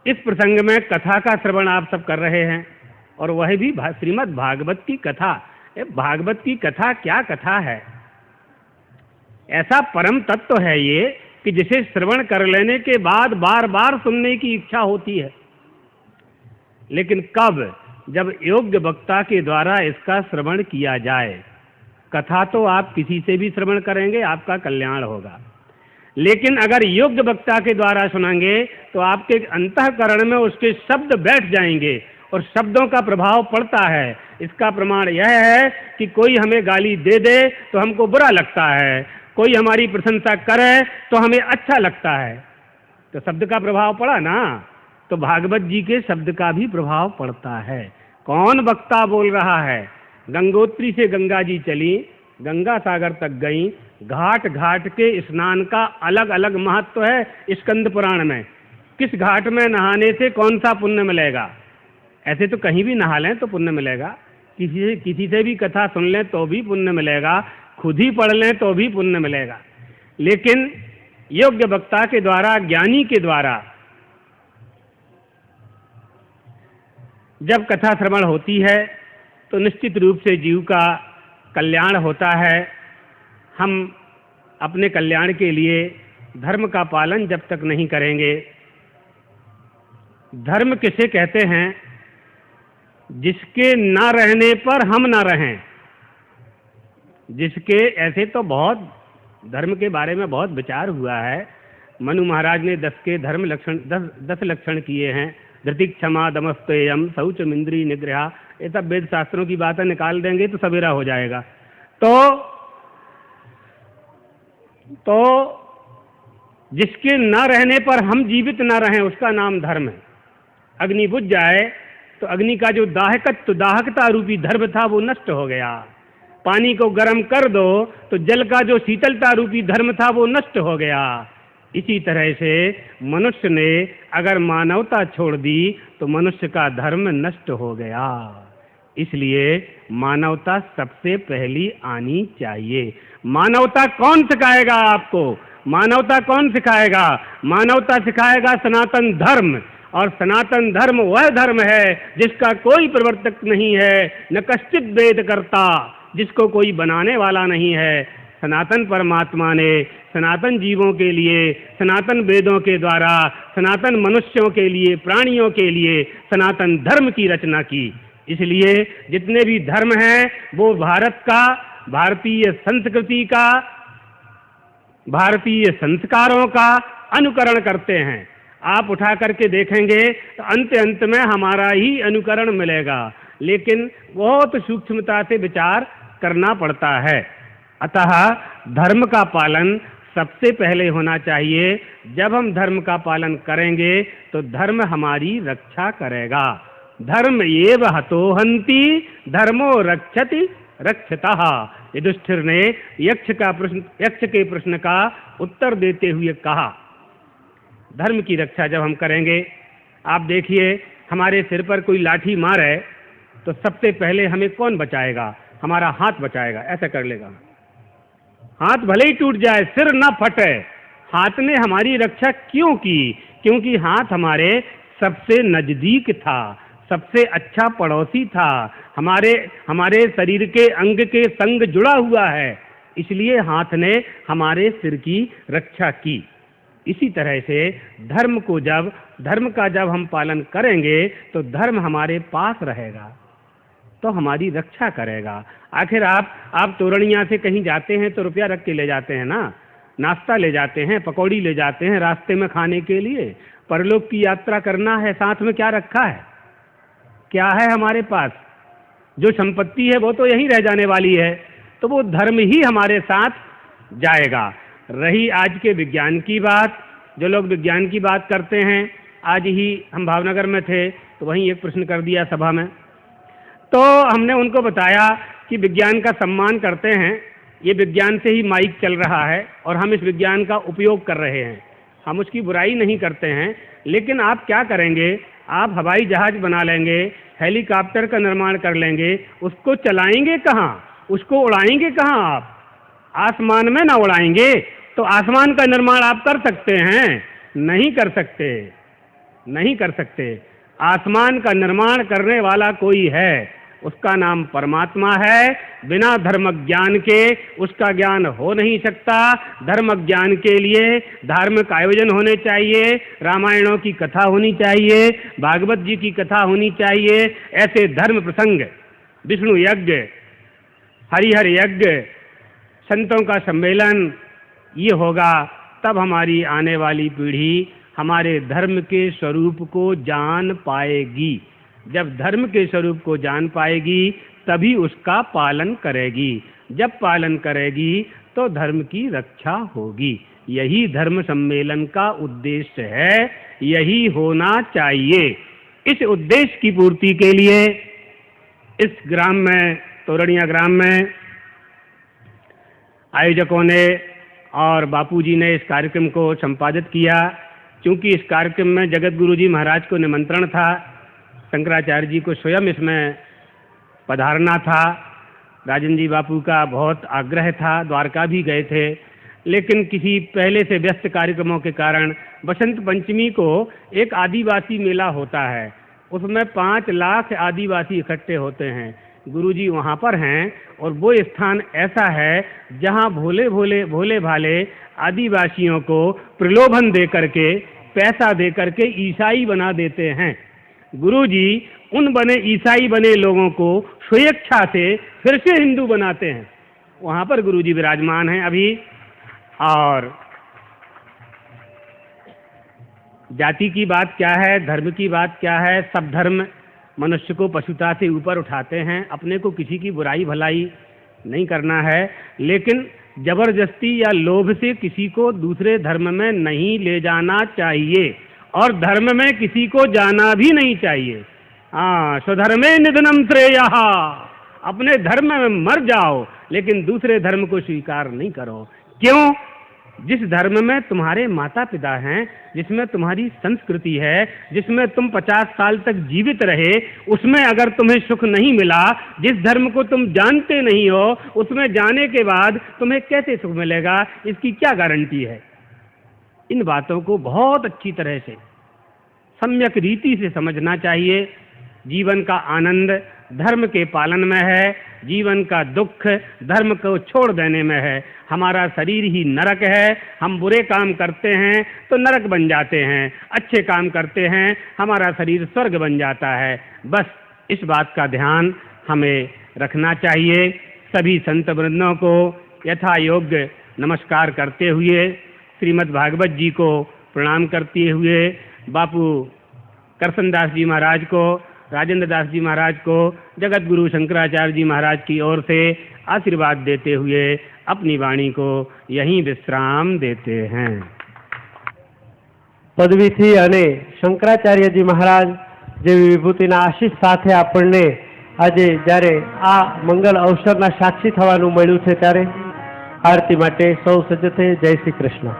इस प्रसंग में कथा का श्रवण आप सब कर रहे हैं, और वह भी श्रीमद् भागवत की कथा। भागवत की कथा क्या कथा है? ऐसा परम तत्व है ये कि जिसे श्रवण कर लेने के बाद बार बार सुनने की इच्छा होती है। लेकिन कब? जब योग्य वक्ता के द्वारा इसका श्रवण किया जाए। कथा तो आप किसी से भी श्रवण करेंगे, आपका कल्याण होगा, लेकिन अगर योग्य वक्ता के द्वारा सुनेंगे तो आपके अंतःकरण में उसके शब्द बैठ जाएंगे और शब्दों का प्रभाव पड़ता है। इसका प्रमाण यह है कि कोई हमें गाली दे दे तो हमको बुरा लगता है, कोई हमारी प्रशंसा करे तो हमें अच्छा लगता है। तो शब्द का प्रभाव पड़ा ना, तो भागवत जी के शब्द का भी प्रभाव पड़ता है। कौन वक्ता बोल रहा है? गंगोत्री से गंगा जी चली, गंगा सागर तक गई, घाट घाट के स्नान का अलग अलग महत्व है स्कंद पुराण में। किस घाट में नहाने से कौन सा पुण्य मिलेगा? ऐसे तो कहीं भी नहा लें तो पुण्य मिलेगा, किसी से भी कथा सुन लें तो भी पुण्य मिलेगा, खुद ही पढ़ लें तो भी पुण्य मिलेगा। लेकिन योग्य वक्ता के द्वारा, ज्ञानी के द्वारा जब कथा श्रवण होती है तो निश्चित रूप से जीव का कल्याण होता है। हम अपने कल्याण के लिए धर्म का पालन जब तक नहीं करेंगे, धर्म किसे कहते हैं? जिसके ना रहने पर हम ना रहें। जिसके, ऐसे तो बहुत धर्म के बारे में बहुत विचार हुआ है। मनु महाराज ने 10 के धर्म लक्षण 10 लक्षण किए हैं। धृति, क्षमा, दमस्तेयम, शौचम, इंद्रिय निग्रह। ये सब वेद शास्त्रों की बातें निकाल देंगे तो सवेरा हो जाएगा। तो जिसके न रहने पर हम जीवित न रहें उसका नाम धर्म है। अग्नि बुझ जाए तो अग्नि का जो दाहकता रूपी धर्म था वो नष्ट हो गया। पानी को गर्म कर दो तो जल का जो शीतलता रूपी धर्म था वो नष्ट हो गया। इसी तरह से मनुष्य ने अगर मानवता छोड़ दी तो मनुष्य का धर्म नष्ट हो गया। इसलिए मानवता सबसे पहली आनी चाहिए। मानवता कौन सिखाएगा आपको? मानवता कौन सिखाएगा? मानवता सिखाएगा सनातन धर्म। और सनातन धर्म वह धर्म है जिसका कोई प्रवर्तक नहीं है, न कश्चित वेद करता, जिसको कोई बनाने वाला नहीं है। सनातन परमात्मा ने सनातन जीवों के लिए, सनातन वेदों के द्वारा, सनातन मनुष्यों के लिए, प्राणियों के लिए सनातन धर्म की रचना की। इसलिए जितने भी धर्म हैं वो भारत का, भारतीय संस्कृति का, भारतीय संस्कारों का अनुकरण करते हैं। आप उठा करके देखेंगे तो अंत में हमारा ही अनुकरण मिलेगा, लेकिन बहुत सूक्ष्मता से विचार करना पड़ता है। अतः धर्म का पालन सबसे पहले होना चाहिए। जब हम धर्म का पालन करेंगे तो धर्म हमारी रक्षा करेगा। धर्म एव हतोहन्ति धर्मो रक्षति रक्षतः। युधिष्ठिर ने यक्ष के प्रश्न का उत्तर देते हुए कहा, धर्म की रक्षा जब हम करेंगे, आप देखिए हमारे सिर पर कोई लाठी मारे तो सबसे पहले हमें कौन बचाएगा? हमारा हाथ बचाएगा। ऐसा कर लेगा, हाथ भले ही टूट जाए, सिर ना फटे। हाथ ने हमारी रक्षा क्यों की? क्योंकि हाथ हमारे सबसे नजदीक था, सबसे अच्छा पड़ोसी था, हमारे शरीर के अंग के संग जुड़ा हुआ है। इसलिए हाथ ने हमारे सिर की रक्षा की। इसी तरह से धर्म का जब हम पालन करेंगे तो धर्म हमारे पास रहेगा, तो हमारी रक्षा करेगा। आखिर आप तोरणिया से कहीं जाते हैं तो रुपया रख के ले जाते हैं ना, नाश्ता ले जाते हैं, पकौड़ी ले जाते हैं रास्ते में खाने के लिए। परलोक की यात्रा करना है, साथ में क्या रखा है? क्या है हमारे पास? जो संपत्ति है वो तो यहीं रह जाने वाली है, तो वो धर्म ही हमारे साथ जाएगा। रही आज के विज्ञान की बात, जो लोग विज्ञान की बात करते हैं, आज ही हम भावनगर में थे तो वहीं एक प्रश्न कर दिया सभा में, तो हमने उनको बताया कि विज्ञान का सम्मान करते हैं, ये विज्ञान से ही माइक चल रहा है और हम इस विज्ञान का उपयोग कर रहे हैं, हम उसकी बुराई नहीं करते हैं। लेकिन आप क्या करेंगे? आप हवाई जहाज बना लेंगे, हेलीकॉप्टर का निर्माण कर लेंगे, उसको चलाएंगे कहाँ? उसको उड़ाएंगे कहाँ? आप आसमान में ना उड़ाएंगे तो आसमान का निर्माण आप कर सकते हैं? नहीं कर सकते। नहीं कर सकते। आसमान का निर्माण करने वाला कोई है, उसका नाम परमात्मा है। बिना धर्म ज्ञान के उसका ज्ञान हो नहीं सकता। धर्म ज्ञान के लिए धार्मिक आयोजन होने चाहिए, रामायणों की कथा होनी चाहिए, भागवत जी की कथा होनी चाहिए। ऐसे धर्म प्रसंग, विष्णु यज्ञ, हरिहर यज्ञ, संतों का सम्मेलन, ये होगा तब हमारी आने वाली पीढ़ी हमारे धर्म के स्वरूप को जान पाएगी। जब धर्म के स्वरूप को जान पाएगी तभी उसका पालन करेगी। जब पालन करेगी तो धर्म की रक्षा होगी। यही धर्म सम्मेलन का उद्देश्य है, यही होना चाहिए। इस उद्देश्य की पूर्ति के लिए इस ग्राम में, तोरणिया ग्राम में, आयोजकों ने और बापूजी ने इस कार्यक्रम को संपादित किया। क्योंकि इस कार्यक्रम में जगत गुरु जी महाराज को निमंत्रण था, शंकराचार्य जी को स्वयं इसमें पधारना था, राजन जी बापू का बहुत आग्रह था, द्वारका भी गए थे, लेकिन किसी पहले से व्यस्त कार्यक्रमों के कारण बसंत पंचमी को एक आदिवासी मेला होता है, उसमें 5 लाख आदिवासी इकट्ठे होते हैं। गुरुजी वहाँ पर हैं और वो स्थान ऐसा है जहाँ भोले भाले आदिवासियों को प्रलोभन दे करके, पैसा दे करके ईसाई बना देते हैं। गुरुजी उन बने ईसाई बने लोगों को स्वेच्छा से फिर से हिंदू बनाते हैं। वहाँ पर गुरुजी विराजमान हैं अभी। और जाति की बात क्या है, धर्म की बात क्या है, सब धर्म मनुष्य को पशुता से ऊपर उठाते हैं। अपने को किसी की बुराई भलाई नहीं करना है, लेकिन जबरदस्ती या लोभ से किसी को दूसरे धर्म में नहीं ले जाना चाहिए और धर्म में किसी को जाना भी नहीं चाहिए। स्वधर्मे निधनम श्रेयः, अपने धर्म में मर जाओ लेकिन दूसरे धर्म को स्वीकार नहीं करो। क्यों? जिस धर्म में तुम्हारे माता पिता हैं, जिसमें तुम्हारी संस्कृति है, जिसमें तुम 50 साल तक जीवित रहे, उसमें अगर तुम्हें सुख नहीं मिला, जिस धर्म को तुम जानते नहीं हो, उसमें जाने के बाद तुम्हें कैसे सुख मिलेगा, इसकी क्या गारंटी है? इन बातों को बहुत अच्छी तरह से सम्यक रीति से समझना चाहिए। जीवन का आनंद धर्म के पालन में है, जीवन का दुख धर्म को छोड़ देने में है। हमारा शरीर ही नरक है, हम बुरे काम करते हैं तो नरक बन जाते हैं, अच्छे काम करते हैं हमारा शरीर स्वर्ग बन जाता है। बस इस बात का ध्यान हमें रखना चाहिए। सभी संत वृंदों को यथा योग्य नमस्कार करते हुए, श्रीमद् भागवत जी को प्रणाम करते हुए, बापू करसनदास जी महाराज को, राजेंद्र दास जी महाराज को, जगत गुरु शंकराचार्य जी महाराज की ओर से आशीर्वाद देते हुए अपनी वाणी को यहीं विश्राम देते हैं। પદવીથી અને શંકરાચાર્યજી મહારાજ જેવી વિભૂતિના આશીષ સાથે આપણને આજે જ્યારે આ મંગલ અવસરના સાક્ષી થવાનું મળ્યું છે ત્યારે આરતી માટે સૌ સજ્જ થઈ જય શ્રી કૃષ્ણ।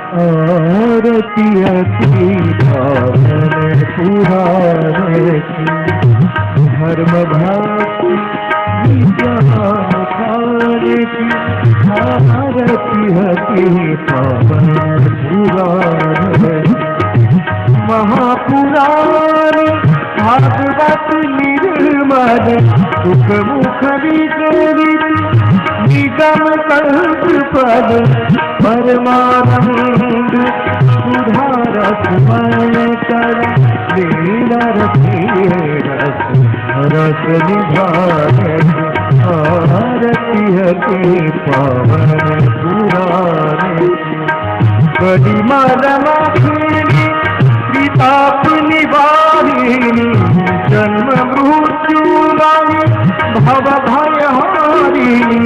आरती अति पावन पुराणे धर्म भक्ति विज्ञान कार्य की आरती अति पावन पुराणे महापुराण भागवत निर्मल सुख मुख विचरित निगम कल्प पद परमानंद सुधारस मन कर लीला रसी रस रस निभाए आरती हति पावन पुराणे बड़ी मरमा ताप निवारिणी जन्म मृत्यु भव भयहारिणी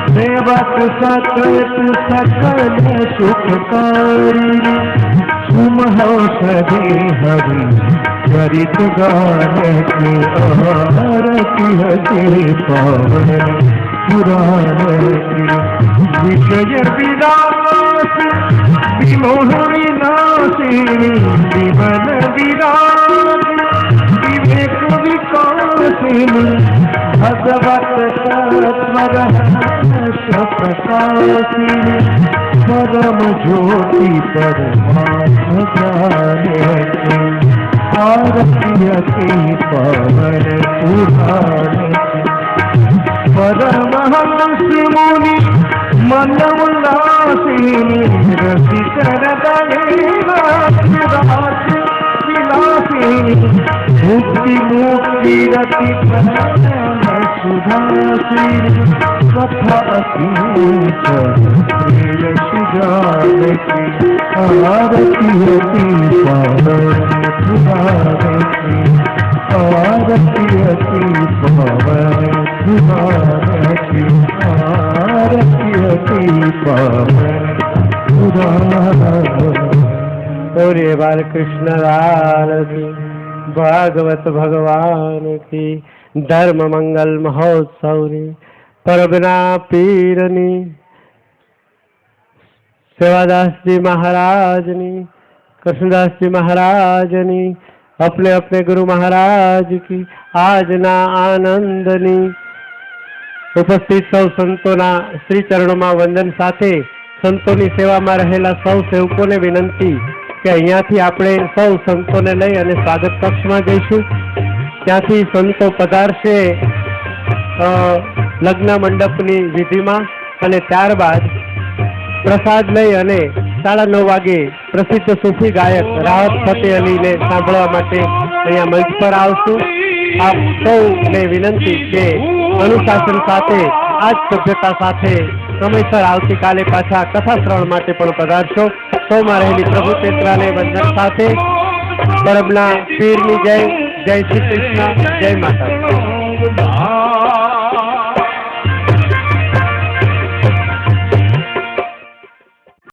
सेवक सकल सकल सुखकारिणी सुमहो सभी हरि चरित गान की आरती हति पावन पुराणे विषय विलास विमोह विनाशिनी विमल विराज विवेक विकासिनी भगवत सत्वर प्रकाशिनी परम ज्योति परमात्म जाने आरती पवन पुराणे परमहंस मुनि मन उल्लासिनी रसिकर विलासिनी मुक्ति मुक्ति रति सुधासिनी कथा अतीत जानकी आरती अति पावन सुधारकी आरती अति पावन सुधारकी आरती अति पावन सुधारकी। गौरी बालकृष्ण लाल की, भागवत भगवान की, धर्म मंगल महोत्सव परबना पीरनी सेवादास जी महाराज नी, कृष्णदास जी महाराज नी, अपने अपने गुरु महाराज की આજના આનંદની ઉપસ્થિત સૌ સંતોના શ્રી ચરણોમાં વંદન સાથે સંતોની સેવામાં રહેલા સૌ સેવકોને વિનંતી કે અહીંયાથી આપણે સૌ સંતોને લઈ અને સ્વાગત કક્ષમાં જઈશું. ત્યાંથી સંતો પધારશે લગ્ન મંડપની વિધિમાં અને ત્યારબાદ પ્રસાદ લઈ અને 9:30 વાગે પ્રસિદ્ધ સૂફી ગાયક રાહત ફતેહ અલીને સાંભળવા માટે અહીંયા મંચ પર આવશું. આપ સૌને વિનંતી કે અનુશાસન સાથે આ જ સભ્યતા સાથે સમયસર આવતીકાલે પાછા કથા શ્રવણ માટે પણ પધારશો. સૌમાં રહેલી પ્રભુ ચેતરાને વંદન સાથે પરબના પીરની જય, જય શ્રી કૃષ્ણ, જય માતા.